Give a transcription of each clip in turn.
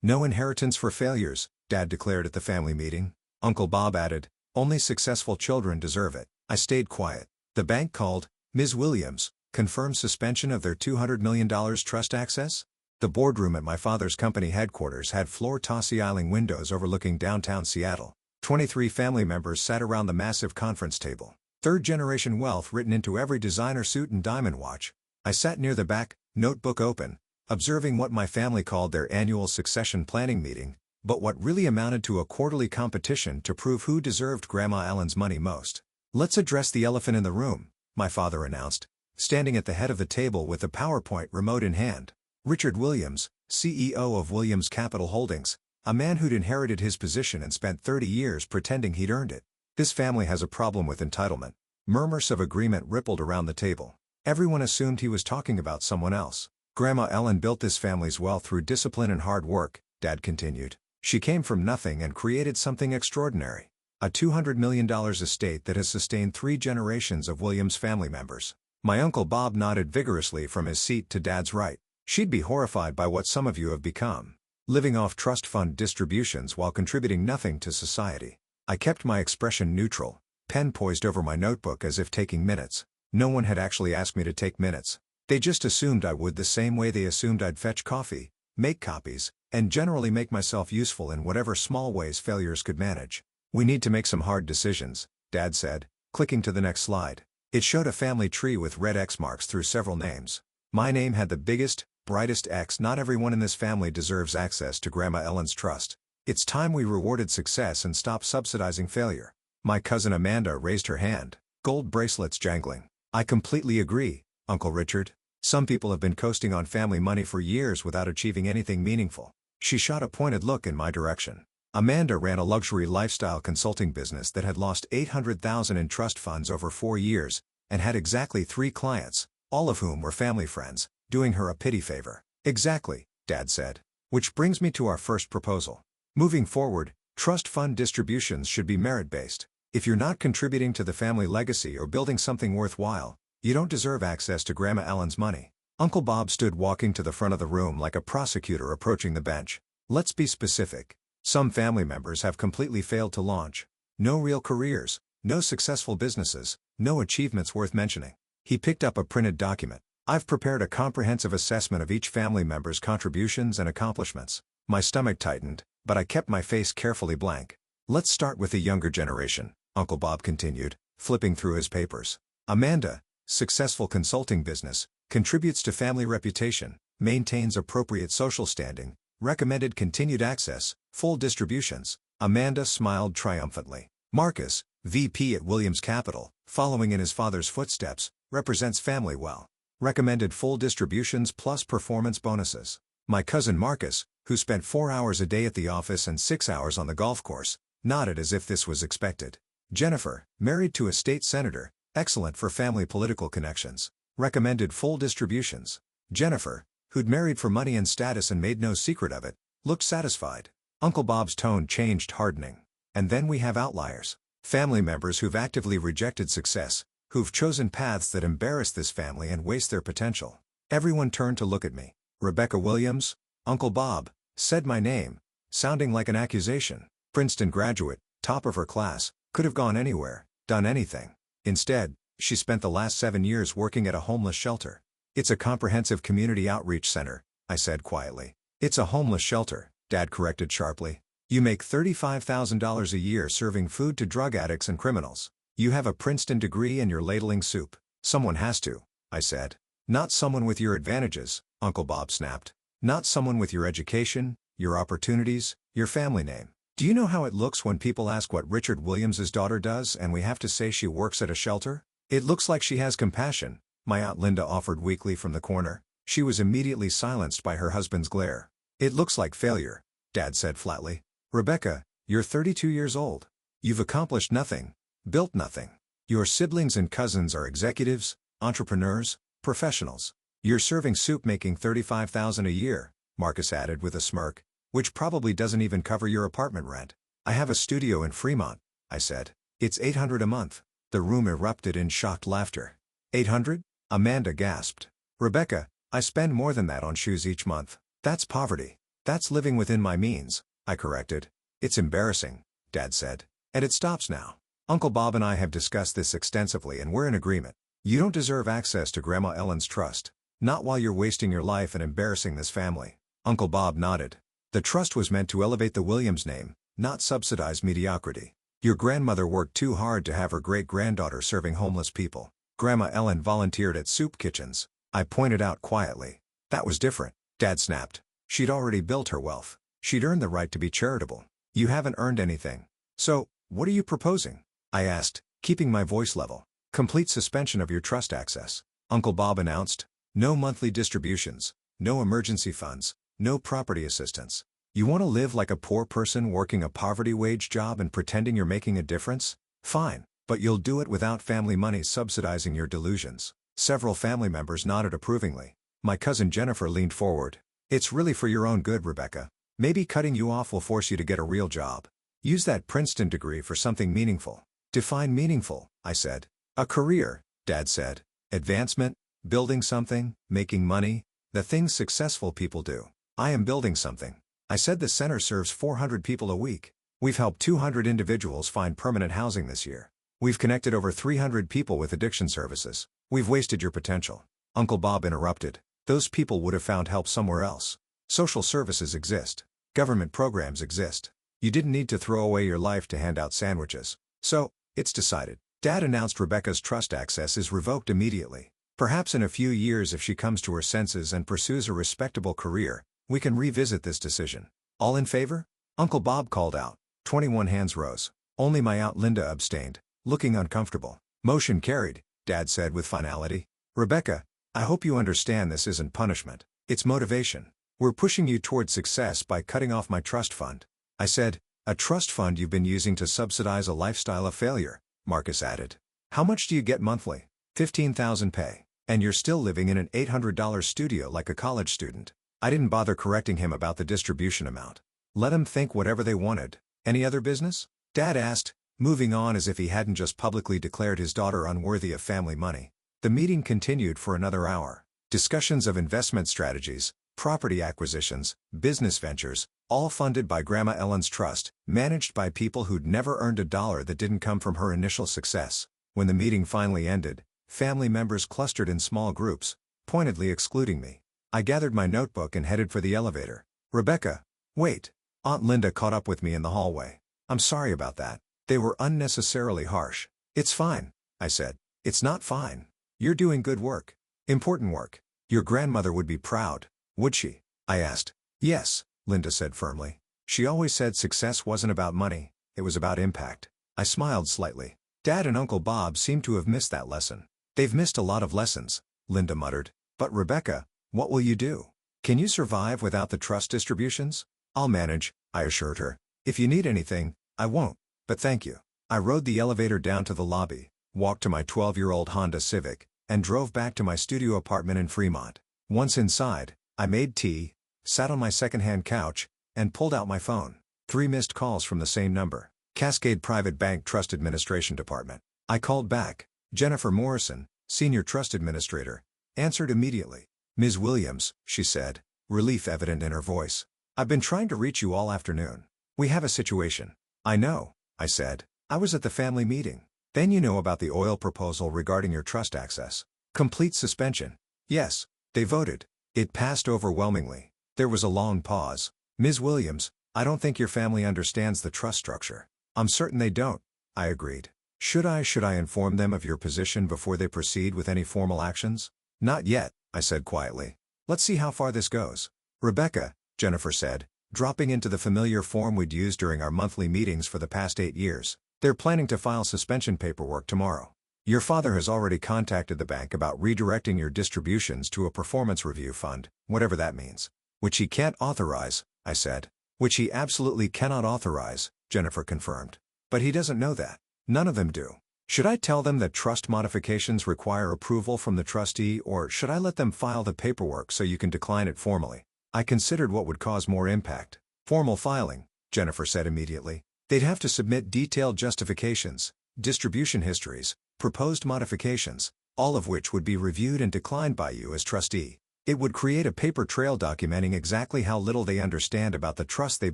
No inheritance for failures, Dad declared at the family meeting. Uncle Bob added, only successful children deserve it. I stayed quiet. The bank called. Ms. Williams, confirmed suspension of their $200 million trust access? The boardroom at my father's company headquarters had floor-to-ceiling windows overlooking downtown Seattle. 23 family members sat around the massive conference table. Third-generation wealth written into every designer suit and diamond watch. I sat near the back, notebook open, observing what my family called their annual succession planning meeting, but what really amounted to a quarterly competition to prove who deserved Grandma Ellen's money most. Let's address the elephant in the room, my father announced, standing at the head of the table with a PowerPoint remote in hand. Richard Williams, CEO of Williams Capital Holdings, a man who'd inherited his position and spent 30 years pretending he'd earned it. This family has a problem with entitlement. Murmurs of agreement rippled around the table. Everyone assumed he was talking about someone else. Grandma Ellen built this family's wealth through discipline and hard work, Dad continued. She came from nothing and created something extraordinary. A $200 million estate that has sustained 3 generations of Williams family members. My Uncle Bob nodded vigorously from his seat to Dad's right. She'd be horrified by what some of you have become. Living off trust fund distributions while contributing nothing to society. I kept my expression neutral, pen poised over my notebook as if taking minutes. No one had actually asked me to take minutes. They just assumed I would, the same way they assumed I'd fetch coffee, make copies, and generally make myself useful in whatever small ways failures could manage. We need to make some hard decisions, Dad said, clicking to the next slide. It showed a family tree with red X marks through several names. My name had the biggest, brightest X. Not everyone in this family deserves access to Grandma Ellen's trust. It's time we rewarded success and stopped subsidizing failure. My cousin Amanda raised her hand, gold bracelets jangling. I completely agree, Uncle Richard. Some people have been coasting on family money for years without achieving anything meaningful. She shot a pointed look in my direction. Amanda ran a luxury lifestyle consulting business that had lost $800,000 in trust funds over 4 years, and had exactly 3 clients, all of whom were family friends, doing her a pity favor. Exactly, Dad said. Which brings me to our first proposal. Moving forward, trust fund distributions should be merit-based. If you're not contributing to the family legacy or building something worthwhile, you don't deserve access to Grandma Ellen's money. Uncle Bob stood walking to the front of the room like a prosecutor approaching the bench. Let's be specific. Some family members have completely failed to launch. No real careers, no successful businesses, no achievements worth mentioning. He picked up a printed document. I've prepared a comprehensive assessment of each family member's contributions and accomplishments. My stomach tightened, but I kept my face carefully blank. Let's start with the younger generation, Uncle Bob continued, flipping through his papers. Amanda, successful consulting business, contributes to family reputation, maintains appropriate social standing, recommended continued access, full distributions. Amanda smiled triumphantly. Marcus, VP at Williams Capital, following in his father's footsteps, represents family well. Recommended full distributions plus performance bonuses. My cousin Marcus, who spent 4 hours a day at the office and 6 hours on the golf course, nodded as if this was expected. Jennifer, married to a state senator, excellent for family political connections. Recommended full distributions. Jennifer, who'd married for money and status and made no secret of it, looked satisfied. Uncle Bob's tone changed, hardening. And then we have outliers. Family members who've actively rejected success, who've chosen paths that embarrass this family and waste their potential. Everyone turned to look at me. Rebecca Williams, Uncle Bob, said my name, sounding like an accusation. Princeton graduate, top of her class, could have gone anywhere, done anything. Instead, she spent the last 7 years working at a homeless shelter. It's a comprehensive community outreach center, I said quietly. It's a homeless shelter, Dad corrected sharply. You make $35,000 a year serving food to drug addicts and criminals. You have a Princeton degree and you're ladling soup. Someone has to, I said. Not someone with your advantages, Uncle Bob snapped. Not someone with your education, your opportunities, your family name. Do you know how it looks when people ask what Richard Williams's daughter does and we have to say she works at a shelter? It looks like she has compassion, my Aunt Linda offered weakly from the corner. She was immediately silenced by her husband's glare. It looks like failure, Dad said flatly. Rebecca, you're 32 years old. You've accomplished nothing, built nothing. Your siblings and cousins are executives, entrepreneurs, professionals. You're serving soup making $35,000 a year, Marcus added with a smirk, which probably doesn't even cover your apartment rent. I have a studio in Fremont, I said. It's $800 a month. The room erupted in shocked laughter. $800? Amanda gasped. Rebecca, I spend more than that on shoes each month. That's poverty. That's living within my means, I corrected. It's embarrassing, Dad said. And it stops now. Uncle Bob and I have discussed this extensively and we're in agreement. You don't deserve access to Grandma Ellen's trust. Not while you're wasting your life and embarrassing this family. Uncle Bob nodded. The trust was meant to elevate the Williams name, not subsidize mediocrity. Your grandmother worked too hard to have her great-granddaughter serving homeless people. Grandma Ellen volunteered at soup kitchens, I pointed out quietly. That was different, Dad snapped. She'd already built her wealth. She'd earned the right to be charitable. You haven't earned anything. So, what are you proposing? I asked, keeping my voice level. Complete suspension of your trust access, Uncle Bob announced. No monthly distributions, no emergency funds, no property assistance. You want to live like a poor person working a poverty wage job and pretending you're making a difference? Fine, but you'll do it without family money subsidizing your delusions. Several family members nodded approvingly. My cousin Jennifer leaned forward. It's really for your own good, Rebecca. Maybe cutting you off will force you to get a real job. Use that Princeton degree for something meaningful. Define meaningful, I said. A career, Dad said. Advancement, building something, making money, the things successful people do. I am building something. I said the center serves 400 people a week. We've helped 200 individuals find permanent housing this year. We've connected over 300 people with addiction services. We've wasted your potential. Uncle Bob interrupted. Those people would have found help somewhere else. Social services exist. Government programs exist. You didn't need to throw away your life to hand out sandwiches. So, it's decided. Dad announced Rebecca's trust access is revoked immediately. Perhaps in a few years if she comes to her senses and pursues a respectable career, we can revisit this decision. All in favor? Uncle Bob called out. 21 hands rose. Only my Aunt Linda abstained, looking uncomfortable. Motion carried, Dad said with finality. Rebecca, I hope you understand this isn't punishment. It's motivation. We're pushing you toward success by cutting off my trust fund. I said, a trust fund you've been using to subsidize a lifestyle of failure, Marcus added. How much do you get monthly? $15,000 pay. And you're still living in an $800 studio like a college student. I didn't bother correcting him about the distribution amount. Let them think whatever they wanted. Any other business? Dad asked, moving on as if he hadn't just publicly declared his daughter unworthy of family money. The meeting continued for another hour. Discussions of investment strategies, property acquisitions, business ventures, all funded by Grandma Ellen's trust, managed by people who'd never earned a dollar that didn't come from her initial success. When the meeting finally ended, family members clustered in small groups, pointedly excluding me. I gathered my notebook and headed for the elevator. Rebecca, wait. Aunt Linda caught up with me in the hallway. I'm sorry about that. They were unnecessarily harsh. It's fine, I said. It's not fine. You're doing good work. Important work. Your grandmother would be proud, would she? I asked. Yes, Linda said firmly. She always said success wasn't about money, it was about impact. I smiled slightly. Dad and Uncle Bob seemed to have missed that lesson. They've missed a lot of lessons, Linda muttered. But Rebecca, what will you do? Can you survive without the trust distributions? I'll manage, I assured her. If you need anything, I won't, but thank you. I rode the elevator down to the lobby, walked to my 12-year-old Honda Civic, and drove back to my studio apartment in Fremont. Once inside, I made tea, sat on my second-hand couch, and pulled out my phone. 3 missed calls from the same number. Cascade Private Bank Trust Administration Department. I called back. Jennifer Morrison, Senior Trust Administrator, answered immediately. Ms. Williams, she said, relief evident in her voice. I've been trying to reach you all afternoon. We have a situation. I know, I said. I was at the family meeting. Then you know about the oil proposal regarding your trust access. Complete suspension. Yes, they voted. It passed overwhelmingly. There was a long pause. Ms. Williams, I don't think your family understands the trust structure. I'm certain they don't, I agreed. Should I inform them of your position before they proceed with any formal actions? Not yet, I said quietly. Let's see how far this goes. Rebecca, Jennifer said, dropping into the familiar form we'd used during our monthly meetings for the past 8 years. They're planning to file suspension paperwork tomorrow. Your father has already contacted the bank about redirecting your distributions to a performance review fund, whatever that means. Which he can't authorize, I said. Which he absolutely cannot authorize, Jennifer confirmed. But he doesn't know that. None of them do. Should I tell them that trust modifications require approval from the trustee, or should I let them file the paperwork so you can decline it formally? I considered what would cause more impact. Formal filing, Jennifer said immediately. They'd have to submit detailed justifications, distribution histories, proposed modifications, all of which would be reviewed and declined by you as trustee. It would create a paper trail documenting exactly how little they understand about the trust they've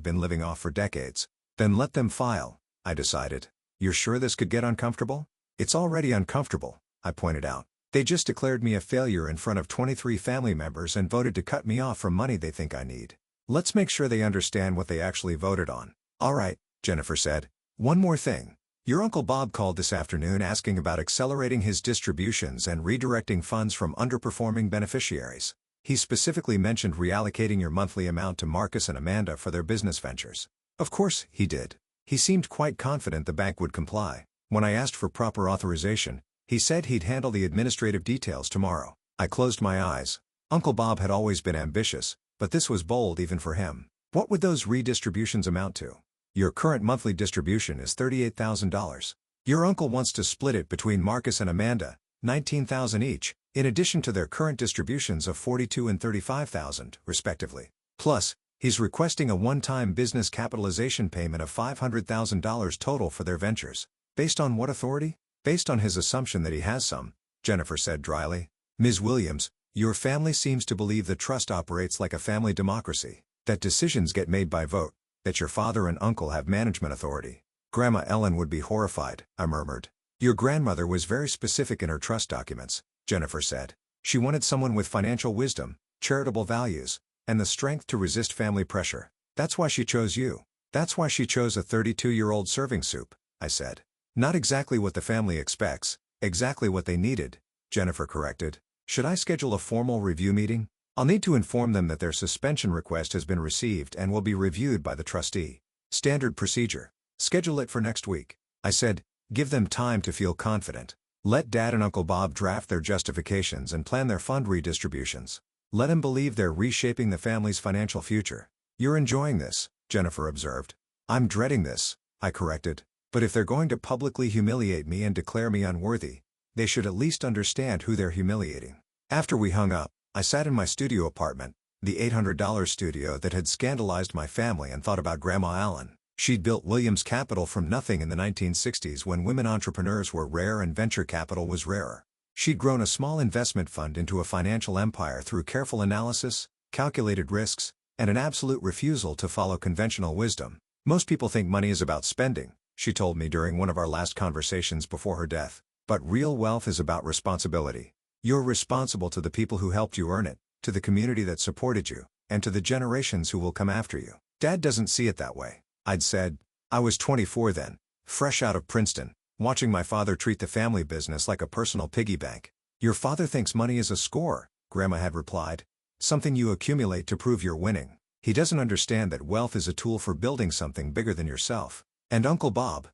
been living off for decades. Then let them file, I decided. You're sure this could get uncomfortable? It's already uncomfortable, I pointed out. They just declared me a failure in front of 23 family members and voted to cut me off from money they think I need. Let's make sure they understand what they actually voted on. All right, Jennifer said. One more thing. Your Uncle Bob called this afternoon asking about accelerating his distributions and redirecting funds from underperforming beneficiaries. He specifically mentioned reallocating your monthly amount to Marcus and Amanda for their business ventures. Of course, he did. He seemed quite confident the bank would comply. When I asked for proper authorization, he said he'd handle the administrative details tomorrow. I closed my eyes. Uncle Bob had always been ambitious, but this was bold even for him. What would those redistributions amount to? Your current monthly distribution is $38,000. Your uncle wants to split it between Marcus and Amanda, $19,000 each, in addition to their current distributions of $42,000 and $35,000, respectively. Plus, he's requesting a one-time business capitalization payment of $500,000 total for their ventures. Based on what authority? Based on his assumption that he has some, Jennifer said dryly. Ms. Williams, your family seems to believe the trust operates like a family democracy, that decisions get made by vote, that your father and uncle have management authority. Grandma Ellen would be horrified, I murmured. Your grandmother was very specific in her trust documents, Jennifer said. She wanted someone with financial wisdom, charitable values, and the strength to resist family pressure. That's why she chose you. That's why she chose a 32-year-old serving soup, I said. Not exactly what the family expects, exactly what they needed, Jennifer corrected. Should I schedule a formal review meeting? I'll need to inform them that their suspension request has been received and will be reviewed by the trustee. Standard procedure. Schedule it for next week. I said, give them time to feel confident. Let Dad and Uncle Bob draft their justifications and plan their fund redistributions. Let them believe they're reshaping the family's financial future. You're enjoying this, Jennifer observed. I'm dreading this, I corrected. But if they're going to publicly humiliate me and declare me unworthy, they should at least understand who they're humiliating. After we hung up, I sat in my studio apartment, the $800 studio that had scandalized my family, and thought about Grandma Allen. She'd built Williams Capital from nothing in the 1960s when women entrepreneurs were rare and venture capital was rarer. She'd grown a small investment fund into a financial empire through careful analysis, calculated risks, and an absolute refusal to follow conventional wisdom. Most people think money is about spending, she told me during one of our last conversations before her death. But real wealth is about responsibility. You're responsible to the people who helped you earn it, to the community that supported you, and to the generations who will come after you. Dad doesn't see it that way, I'd said. I was 24 then, fresh out of Princeton, watching my father treat the family business like a personal piggy bank. Your father thinks money is a score, Grandma had replied. Something you accumulate to prove you're winning. He doesn't understand that wealth is a tool for building something bigger than yourself. And Uncle Bob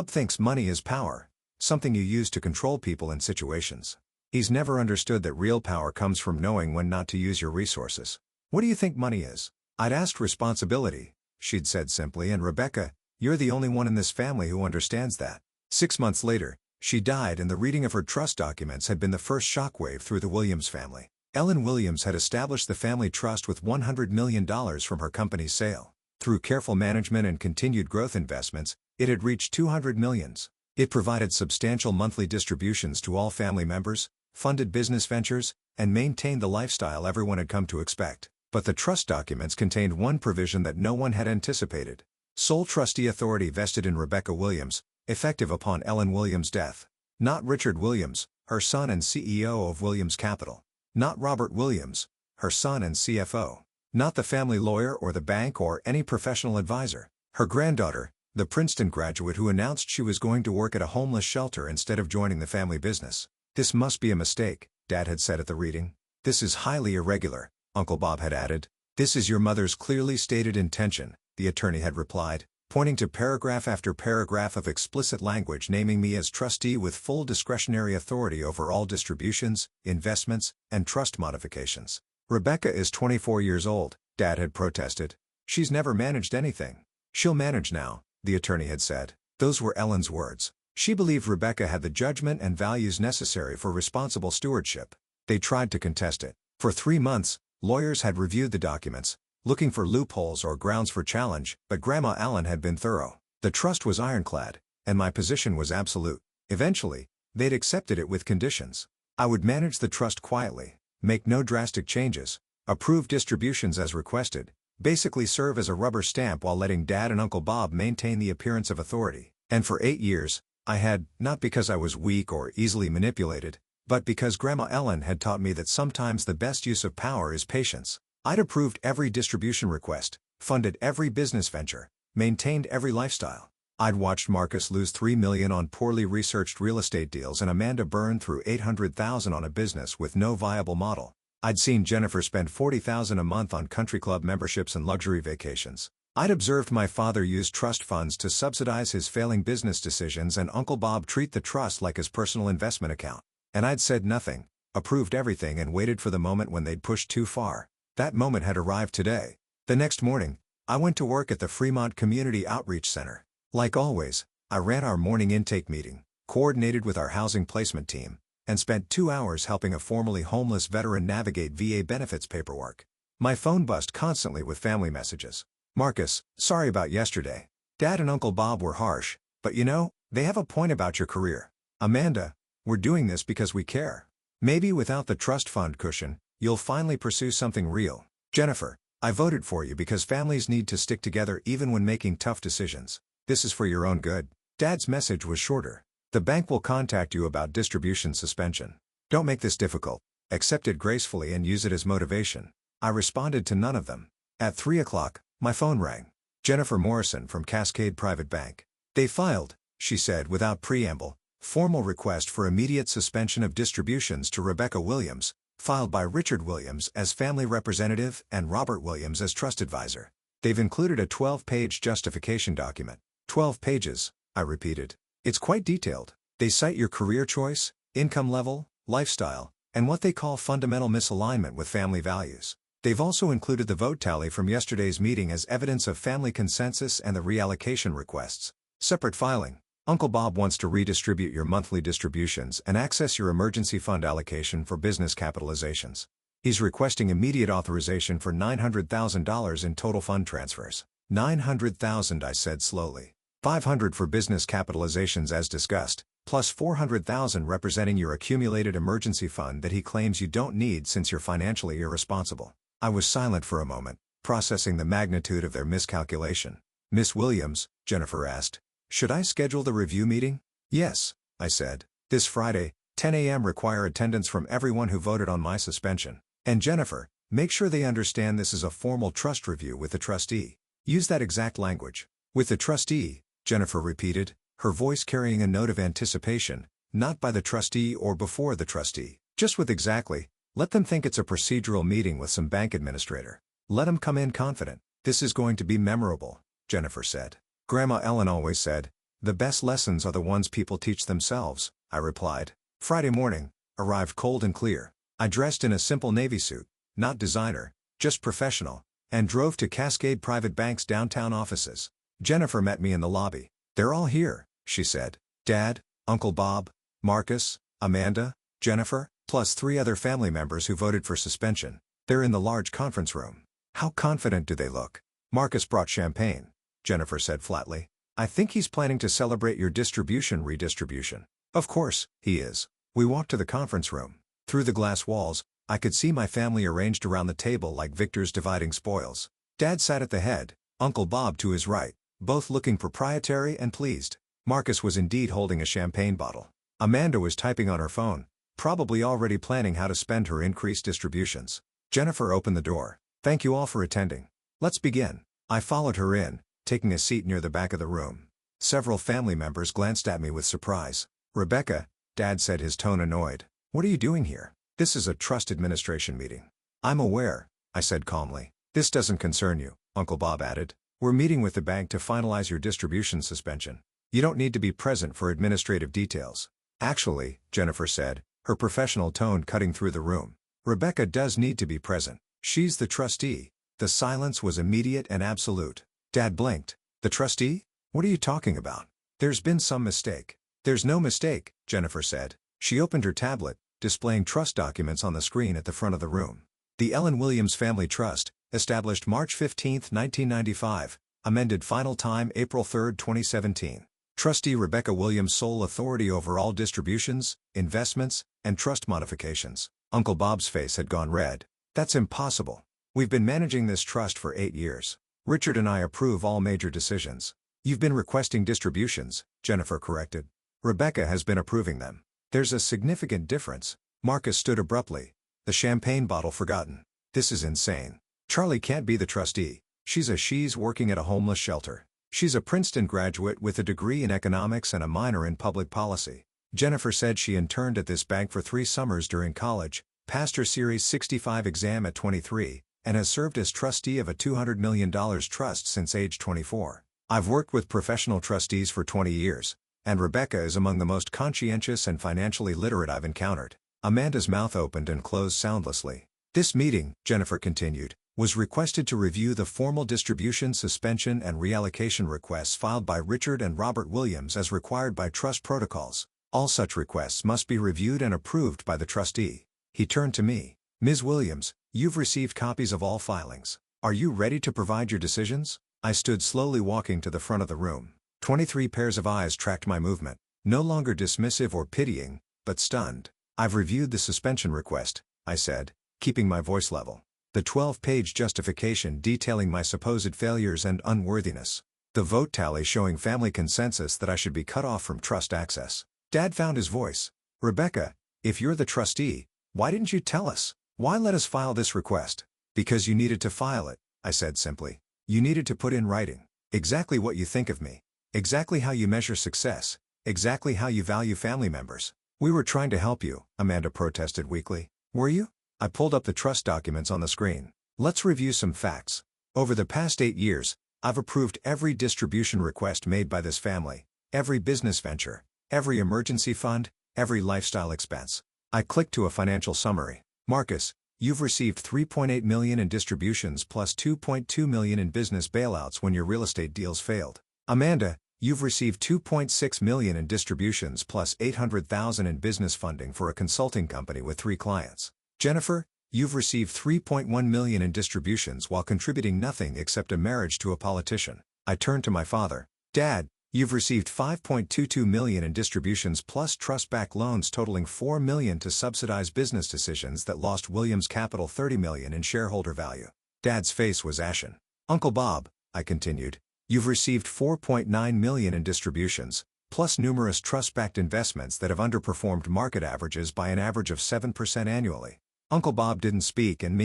thinks money is power. Something you use to control people and situations. He's never understood that real power comes from knowing when not to use your resources. What do you think money is? I'd asked responsibility, she'd said simply, and Rebecca, you're the only one in this family who understands that. 6 months later, she died, and the reading of her trust documents had been the first shockwave through the Williams family. Ellen Williams had established the family trust with $100 million from her company's sale. Through careful management and continued growth investments, it had reached $200 million. It provided substantial monthly distributions to all family members, funded business ventures, and maintained the lifestyle everyone had come to expect. But the trust documents contained one provision that no one had anticipated. Sole trustee authority vested in Rebecca Williams, effective upon Ellen Williams' death. Not Richard Williams, her son and CEO of Williams Capital. Not Robert Williams, her son and CFO. Not the family lawyer or the bank or any professional advisor. Her granddaughter, the Princeton graduate who announced she was going to work at a homeless shelter instead of joining the family business. This must be a mistake, Dad had said at the reading. This is highly irregular, Uncle Bob had added. This is your mother's clearly stated intention, the attorney had replied, pointing to paragraph after paragraph of explicit language naming me as trustee with full discretionary authority over all distributions, investments, and trust modifications. Rebecca is 24 years old, Dad had protested. She's never managed anything. She'll manage now, the attorney had said. Those were Ellen's words. She believed Rebecca had the judgment and values necessary for responsible stewardship. They tried to contest it. For 3 months, lawyers had reviewed the documents, looking for loopholes or grounds for challenge, but Grandma Allen had been thorough. The trust was ironclad, and my position was absolute. Eventually, they'd accepted it with conditions. I would manage the trust quietly. make no drastic changes, approve distributions as requested, basically serve as a rubber stamp while letting Dad and Uncle Bob maintain the appearance of authority. And for 8 years, I had, not because I was weak or easily manipulated, but because Grandma Ellen had taught me that sometimes the best use of power is patience. I'd approved every distribution request, funded every business venture, maintained every lifestyle. I'd watched Marcus lose $3 million on poorly researched real estate deals and Amanda burn through $800,000 on a business with no viable model. I'd seen Jennifer spend $40,000 a month on country club memberships and luxury vacations. I'd observed my father use trust funds to subsidize his failing business decisions and Uncle Bob treat the trust like his personal investment account. And I'd said nothing, approved everything and waited for the moment when they'd pushed too far. That moment had arrived today. The next morning, I went to work at the Fremont Community Outreach Center. Like always, I ran our morning intake meeting, coordinated with our housing placement team, and spent 2 hours helping a formerly homeless veteran navigate VA benefits paperwork. My phone buzzed constantly with family messages. Marcus, sorry about yesterday. Dad and Uncle Bob were harsh, but you know, they have a point about your career. Amanda, we're doing this because we care. Maybe without the trust fund cushion, you'll finally pursue something real. Jennifer, I voted for you because families need to stick together even when making tough decisions. This is for your own good. Dad's message was shorter. The bank will contact you about distribution suspension. Don't make this difficult. Accept it gracefully and use it as motivation. I responded to none of them. At 3 o'clock, my phone rang. Jennifer Morrison from Cascade Private Bank. They filed, she said without preamble, formal request for immediate suspension of distributions to Rebecca Williams, filed by Richard Williams as family representative and Robert Williams as trust advisor. They've included a 12-page justification document. 12 pages, I repeated. It's quite detailed. They cite your career choice, income level, lifestyle, and what they call fundamental misalignment with family values. They've also included the vote tally from yesterday's meeting as evidence of family consensus and the reallocation requests. Separate filing. Uncle Bob wants to redistribute your monthly distributions and access your emergency fund allocation for business capitalizations. He's requesting immediate authorization for $900,000 in total fund transfers. $900,000, I said slowly. $500 for business capitalizations as discussed, plus $400,000 representing your accumulated emergency fund that he claims you don't need since you're financially irresponsible. I was silent for a moment, processing the magnitude of their miscalculation. Miss Williams, Jennifer asked, should I schedule the review meeting? Yes, I said. This Friday, 10 a.m. require attendance from everyone who voted on my suspension. And Jennifer, make sure they understand this is a formal trust review with the trustee. Use that exact language. With the trustee, Jennifer repeated, her voice carrying a note of anticipation, not by the trustee or before the trustee. Just with exactly. Let them think it's a procedural meeting with some bank administrator. Let them come in confident. This is going to be memorable, Jennifer said. Grandma Ellen always said, the best lessons are the ones people teach themselves, I replied. Friday morning, arrived cold and clear. I dressed in a simple navy suit, not designer, just professional, and drove to Cascade Private Bank's downtown offices. Jennifer met me in the lobby. They're all here, she said. Dad, Uncle Bob, Marcus, Amanda, Jennifer, plus 3 other family members who voted for suspension. They're in the large conference room. How confident do they look? Marcus brought champagne, Jennifer said flatly. I think he's planning to celebrate your distribution redistribution. Of course, he is. We walked to the conference room. Through the glass walls, I could see my family arranged around the table like victors dividing spoils. Dad sat at the head, Uncle Bob to his right, both looking proprietary and pleased. Marcus was indeed holding a champagne bottle. Amanda was typing on her phone, probably already planning how to spend her increased distributions. Jennifer opened the door. Thank you all for attending. Let's begin. I followed her in, taking a seat near the back of the room. Several family members glanced at me with surprise. Rebecca, Dad said, his tone annoyed. What are you doing here? This is a trust administration meeting. I'm aware, I said calmly. This doesn't concern you, Uncle Bob added. We're meeting with the bank to finalize your distribution suspension. You don't need to be present for administrative details. Actually, Jennifer said, her professional tone cutting through the room. Rebecca does need to be present. She's the trustee. The silence was immediate and absolute. Dad blinked. The trustee? What are you talking about? There's been some mistake. There's no mistake, Jennifer said. She opened her tablet, displaying trust documents on the screen at the front of the room. The Ellen Williams Family Trust, established March 15, 1995, amended final time April 3, 2017. Trustee Rebecca Williams sole authority over all distributions, investments, and trust modifications. Uncle Bob's face had gone red. That's impossible. We've been managing this trust for 8 years. Richard and I approve all major decisions. You've been requesting distributions, Jennifer corrected. Rebecca has been approving them. There's a significant difference. Marcus stood abruptly. The champagne bottle forgotten. This is insane. Charlie can't be the trustee. She's working at a homeless shelter. She's a Princeton graduate with a degree in economics and a minor in public policy. Jennifer said she interned at this bank for 3 summers during college, passed her Series 65 exam at 23, and has served as trustee of a $200 million trust since age 24. I've worked with professional trustees for 20 years, and Rebecca is among the most conscientious and financially literate I've encountered. Amanda's mouth opened and closed soundlessly. This meeting, Jennifer continued, was requested to review the formal distribution, suspension and reallocation requests filed by Richard and Robert Williams as required by trust protocols. All such requests must be reviewed and approved by the trustee. He turned to me. Ms. Williams, you've received copies of all filings. Are you ready to provide your decisions? I stood slowly walking to the front of the room. 23 pairs of eyes tracked my movement, no longer dismissive or pitying, but stunned. I've reviewed the suspension request, I said, keeping my voice level. The 12-page justification detailing my supposed failures and unworthiness. The vote tally showing family consensus that I should be cut off from trust access. Dad found his voice. Rebecca, if you're the trustee, why didn't you tell us? Why let us file this request? Because you needed to file it, I said simply. You needed to put in writing exactly what you think of me, exactly how you measure success, exactly how you value family members. We were trying to help you, Amanda protested weakly. Were you? I pulled up the trust documents on the screen. Let's review some facts. Over the past 8 years, I've approved every distribution request made by this family, every business venture, every emergency fund, every lifestyle expense. I clicked to a financial summary. Marcus, you've received $3.8 million in distributions plus $2.2 million in business bailouts when your real estate deals failed. Amanda, you've received $2.6 million in distributions plus $800,000 in business funding for a consulting company with 3 clients. Jennifer, you've received $3.1 million in distributions while contributing nothing except a marriage to a politician. I turned to my father. Dad, you've received $5.22 million in distributions plus trust-backed loans totaling $4 million to subsidize business decisions that lost Williams Capital $30 million in shareholder value. Dad's face was ashen. Uncle Bob, I continued, you've received $4.9 million in distributions, plus numerous trust-backed investments that have underperformed market averages by an average of 7% annually. Uncle Bob didn't speak and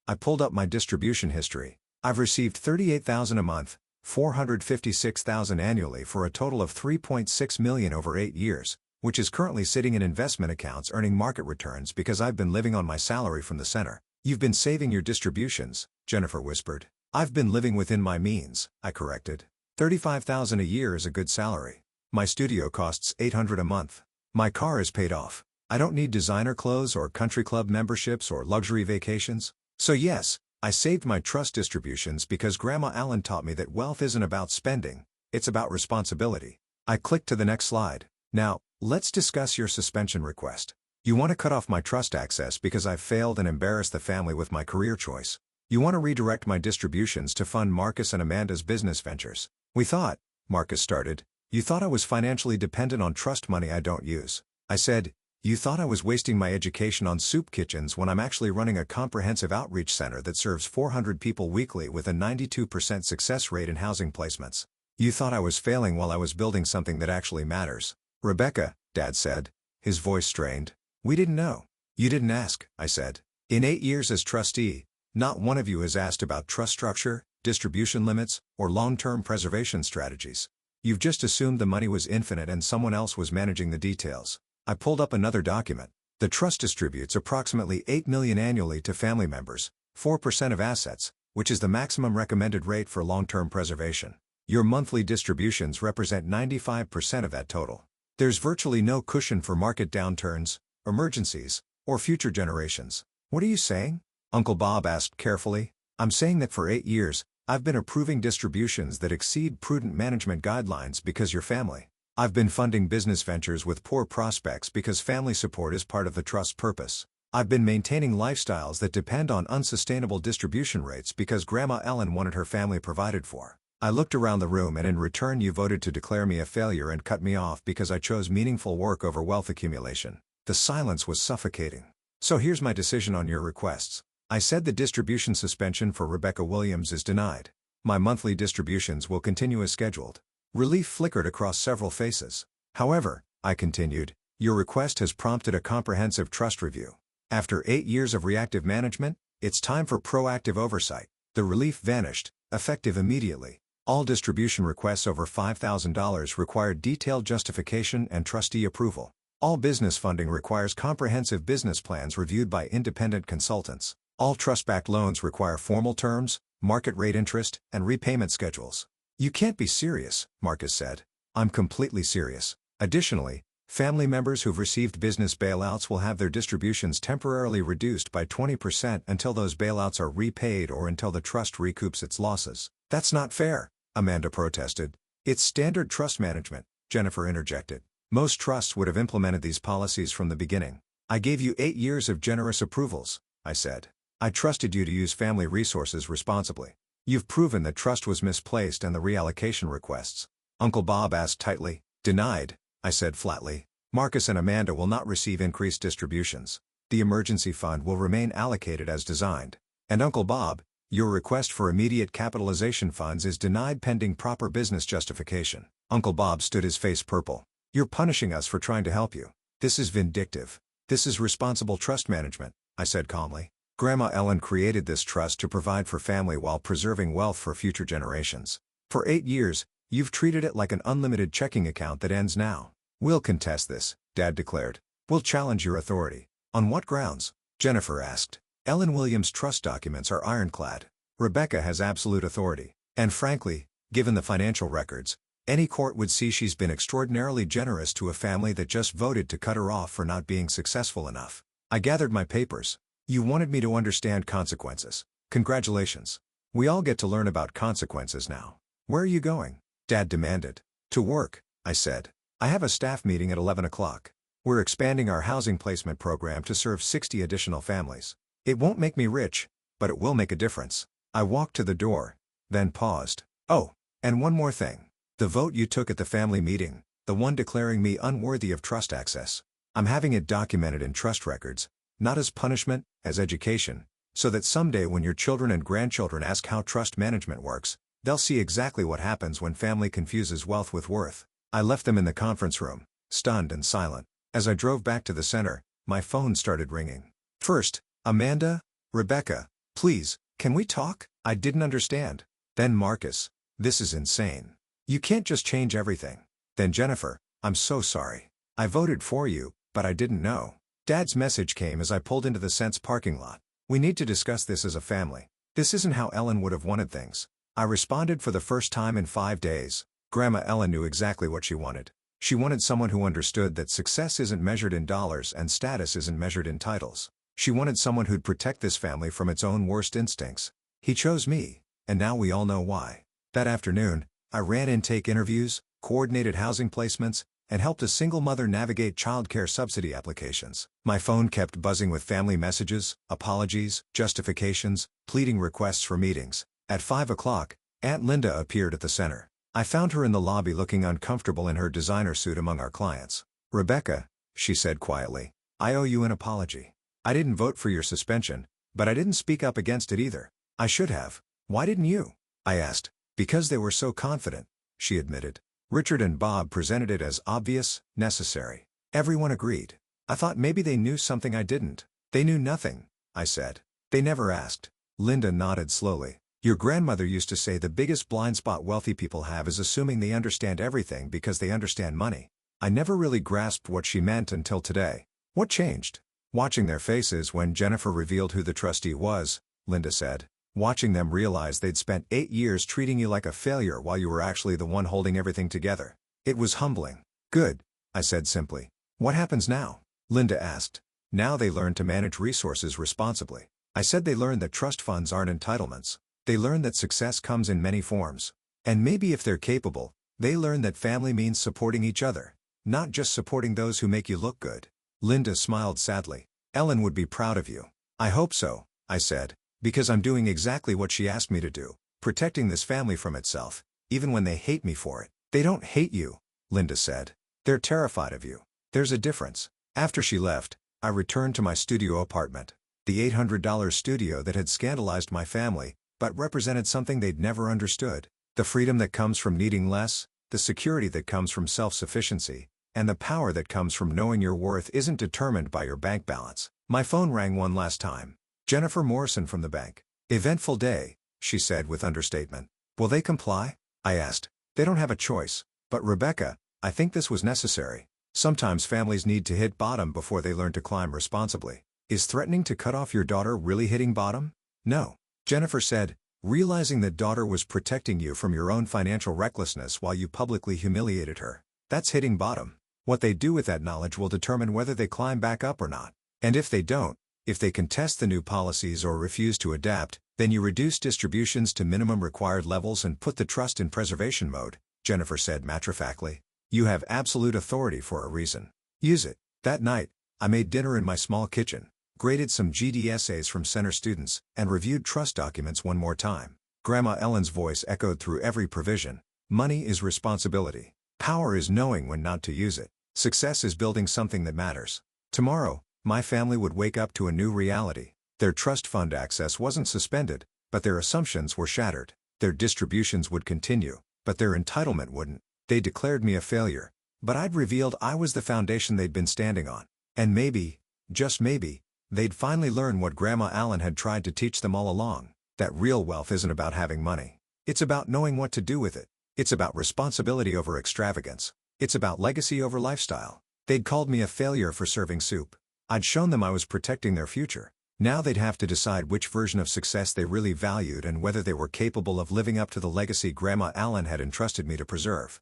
I pulled up my distribution history. I've received $38,000 a month, $456,000 annually for a total of $3.6 million over 8 years, which is currently sitting in investment accounts earning market returns because I've been living on my salary from the center. You've been saving your distributions, Jennifer whispered. I've been living within my means, I corrected. $35,000 a year is a good salary. My studio costs $800 a month. My car is paid off. I don't need designer clothes or country club memberships or luxury vacations. So yes, I saved my trust distributions because Grandma Allen taught me that wealth isn't about spending, it's about responsibility. I clicked to the next slide. Now, let's discuss your suspension request. You want to cut off my trust access because I've failed and embarrassed the family with my career choice. You want to redirect my distributions to fund Marcus and Amanda's business ventures. We thought, Marcus started, you thought I was financially dependent on trust money I don't use. I said, you thought I was wasting my education on soup kitchens when I'm actually running a comprehensive outreach center that serves 400 people weekly with a 92% success rate in housing placements. You thought I was failing while I was building something that actually matters. Rebecca, Dad said, his voice strained. We didn't know. You didn't ask, I said. In 8 years as trustee, not one of you has asked about trust structure, distribution limits, or long-term preservation strategies. You've just assumed the money was infinite and someone else was managing the details. I pulled up another document. The trust distributes approximately $8 million annually to family members, 4% of assets, which is the maximum recommended rate for long-term preservation. Your monthly distributions represent 95% of that total. There's virtually no cushion for market downturns, emergencies, or future generations. What are you saying? Uncle Bob asked carefully. I'm saying that for 8 years, I've been approving distributions that exceed prudent management guidelines because you're family. I've been funding business ventures with poor prospects because family support is part of the trust's purpose. I've been maintaining lifestyles that depend on unsustainable distribution rates because Grandma Ellen wanted her family provided for. I looked around the room and in return you voted to declare me a failure and cut me off because I chose meaningful work over wealth accumulation. The silence was suffocating. So here's my decision on your requests. I said the distribution suspension for Rebecca Williams is denied. My monthly distributions will continue as scheduled. Relief flickered across several faces. However, I continued, your request has prompted a comprehensive trust review. After 8 years of reactive management, it's time for proactive oversight. The relief vanished, effective immediately. All distribution requests over $5,000 required detailed justification and trustee approval. All business funding requires comprehensive business plans reviewed by independent consultants. All trust-backed loans require formal terms, market rate interest, and repayment schedules. You can't be serious, Marcus said. I'm completely serious. Additionally, family members who've received business bailouts will have their distributions temporarily reduced by 20% until those bailouts are repaid or until the trust recoups its losses. That's not fair, Amanda protested. It's standard trust management, Jennifer interjected. Most trusts would have implemented these policies from the beginning. I gave you 8 years of generous approvals, I said. I trusted you to use family resources responsibly. You've proven that trust was misplaced and the reallocation requests. Uncle Bob asked tightly. Denied, I said flatly. Marcus and Amanda will not receive increased distributions. The emergency fund will remain allocated as designed. And Uncle Bob, your request for immediate capitalization funds is denied pending proper business justification. Uncle Bob stood, his face purple. You're punishing us for trying to help you. This is vindictive. This is responsible trust management, I said calmly. Grandma Ellen created this trust to provide for family while preserving wealth for future generations. For 8 years, you've treated it like an unlimited checking account that ends now. We'll contest this, Dad declared. We'll challenge your authority. On what grounds? Jennifer asked. Ellen Williams' trust documents are ironclad. Rebecca has absolute authority. And frankly, given the financial records, any court would see she's been extraordinarily generous to a family that just voted to cut her off for not being successful enough. I gathered my papers. You wanted me to understand consequences. Congratulations. We all get to learn about consequences now. Where are you going? Dad demanded. To work, I said. I have a staff meeting at 11 o'clock. We're expanding our housing placement program to serve 60 additional families. It won't make me rich, but it will make a difference. I walked to the door, then paused. Oh, and one more thing. The vote you took at the family meeting, the one declaring me unworthy of trust access. I'm having it documented in trust records, not as punishment, as education, so that someday when your children and grandchildren ask how trust management works, they'll see exactly what happens when family confuses wealth with worth. I left them in the conference room, stunned and silent. As I drove back to the center, my phone started ringing. First, Amanda, Rebecca, please, can we talk? I didn't understand. Then Marcus, this is insane. You can't just change everything. Then Jennifer, I'm so sorry. I voted for you, but I didn't know. Dad's message came as I pulled into the Sense parking lot. We need to discuss this as a family. This isn't how Ellen would have wanted things. I responded for the first time in 5 days. Grandma Ellen knew exactly what she wanted. She wanted someone who understood that success isn't measured in dollars and status isn't measured in titles. She wanted someone who'd protect this family from its own worst instincts. He chose me, and now we all know why. That afternoon, I ran intake interviews, coordinated housing placements, and helped a single mother navigate childcare subsidy applications. My phone kept buzzing with family messages, apologies, justifications, pleading requests for meetings. At 5 o'clock, Aunt Linda appeared at the center. I found her in the lobby looking uncomfortable in her designer suit among our clients. Rebecca, she said quietly, I owe you an apology. I didn't vote for your suspension, but I didn't speak up against it either. I should have. Why didn't you? I asked. Because they were so confident, she admitted. Richard and Bob presented it as obvious, necessary. Everyone agreed. I thought maybe they knew something I didn't. They knew nothing, I said. They never asked. Linda nodded slowly. Your grandmother used to say the biggest blind spot wealthy people have is assuming they understand everything because they understand money. I never really grasped what she meant until today. What changed? Watching their faces when Jennifer revealed who the trustee was, Linda said. Watching them realize they'd spent 8 years treating you like a failure while you were actually the one holding everything together. It was humbling. Good, I said simply. What happens now? Linda asked. Now they learn to manage resources responsibly. I said they learn that trust funds aren't entitlements. They learn that success comes in many forms. And maybe if they're capable, they learn that family means supporting each other, not just supporting those who make you look good. Linda smiled sadly. Ellen would be proud of you. I hope so, I said. Because I'm doing exactly what she asked me to do, protecting this family from itself, even when they hate me for it. They don't hate you, Linda said. They're terrified of you. There's a difference. After she left, I returned to my studio apartment. The $800 studio that had scandalized my family, but represented something they'd never understood. The freedom that comes from needing less, the security that comes from self-sufficiency, and the power that comes from knowing your worth isn't determined by your bank balance. My phone rang one last time. Jennifer Morrison from the bank. "Eventful day," she said with understatement. "Will they comply?" I asked. "They don't have a choice. But Rebecca, I think this was necessary. Sometimes families need to hit bottom before they learn to climb responsibly." "Is threatening to cut off your daughter really hitting bottom?" "No," Jennifer said, "realizing that daughter was protecting you from your own financial recklessness while you publicly humiliated her. That's hitting bottom. What they do with that knowledge will determine whether they climb back up or not. And if they don't, if they contest the new policies or refuse to adapt, then you reduce distributions to minimum required levels and put the trust in preservation mode," Jennifer said matter-of-factly. "You have absolute authority for a reason. Use it." That night, I made dinner in my small kitchen, graded some GD essays from center students, and reviewed trust documents one more time. Grandma Ellen's voice echoed through every provision. Money is responsibility. Power is knowing when not to use it. Success is building something that matters. Tomorrow, my family would wake up to a new reality. Their trust fund access wasn't suspended, but their assumptions were shattered. Their distributions would continue, but their entitlement wouldn't. They declared me a failure, but I'd revealed I was the foundation they'd been standing on. And maybe, just maybe, they'd finally learn what Grandma Allen had tried to teach them all along, that real wealth isn't about having money. It's about knowing what to do with it. It's about responsibility over extravagance. It's about legacy over lifestyle. They'd called me a failure for serving soup. I'd shown them I was protecting their future. Now they'd have to decide which version of success they really valued and whether they were capable of living up to the legacy Grandma Allen had entrusted me to preserve.